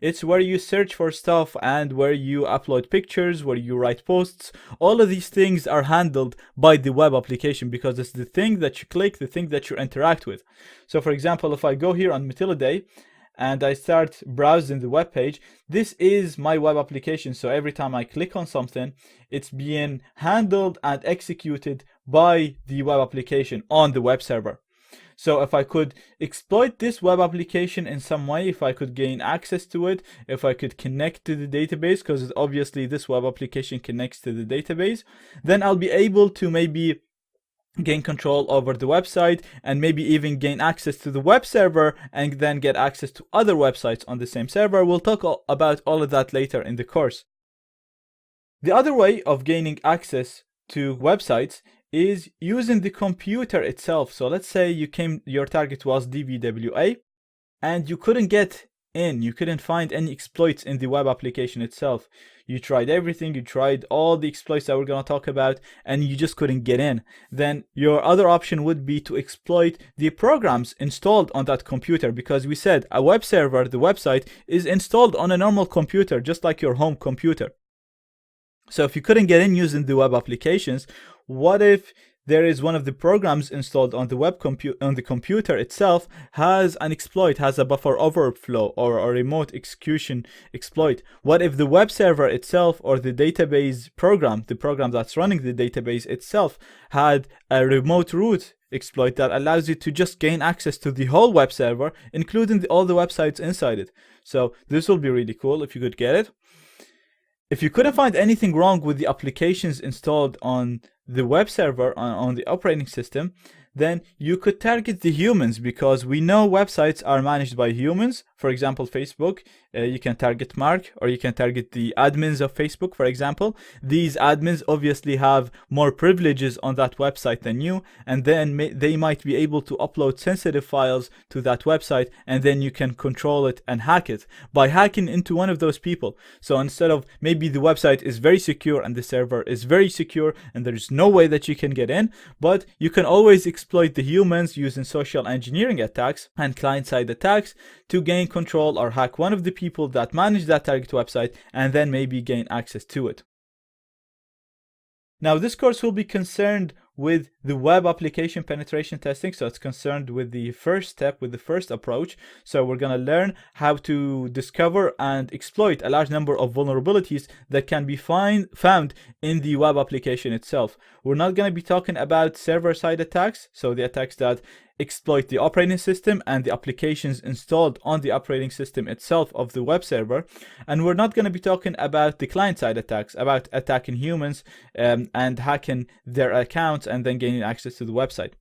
It's where you search for stuff and where you upload pictures, where you write posts. All of these things are handled by the web application because it's the thing that you click, the thing that you interact with. So for example, if I go here on Matilda and I start browsing the web page, this is my web application. So every time I click on something, it's being handled and executed by the web application on the web server. So if I could exploit this web application in some way, if I could gain access to it, if I could connect to the database, because obviously this web application connects to the database, then I'll be able to maybe gain control over the website and maybe even gain access to the web server and then get access to other websites on the same server. We'll talk about all of that later in the course. The other way of gaining access to websites is using the computer itself. So let's say your target was DVWA and you couldn't get in, you couldn't find any exploits in the web application itself. You tried everything, you tried all the exploits that we're going to talk about, and you just couldn't get in. Then your other option would be to exploit the programs installed on that computer, because we said a web server, the website, is installed on a normal computer, just like your home computer. So if you couldn't get in using the web applications, what if there is one of the programs installed on the computer itself has an exploit, has a buffer overflow or a remote execution exploit? What if the web server itself or the database program, the program that's running the database itself, had a remote root exploit that allows you to just gain access to the whole web server, including all the websites inside it? So this will be really cool if you could get it. If you couldn't find anything wrong with the applications installed on the web server on the operating system, then you could target the humans, because we know websites are managed by humans. For example, Facebook, you can target Mark, or you can target the admins of Facebook, for example. These admins obviously have more privileges on that website than you, and then they might be able to upload sensitive files to that website, and then you can control it and hack it by hacking into one of those people. So instead of, maybe the website is very secure and the server is very secure and there's no way that you can get in, but you can always exploit the humans using social engineering attacks and client-side attacks to gain control or hack one of the people that manage that target website and then maybe gain access to it. Now, this course will be concerned with the web application penetration testing. So it's concerned with the first step, with the first approach. So we're going to learn how to discover and exploit a large number of vulnerabilities that can be found in the web application itself. We're not going to be talking about server-side attacks, so the attacks that exploit the operating system and the applications installed on the operating system itself of the web server. And we're not going to be talking about the client-side attacks, about attacking humans and hacking their accounts and then gaining access to the website.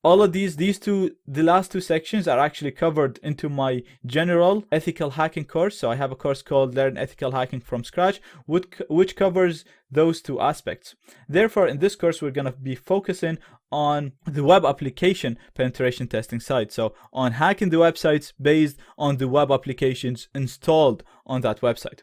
All of the last two sections are actually covered into my general ethical hacking course. So I have a course called Learn Ethical Hacking from Scratch, which covers those two aspects. Therefore, in this course, we're going to be focusing on the web application penetration testing side. So on hacking the websites based on the web applications installed on that website.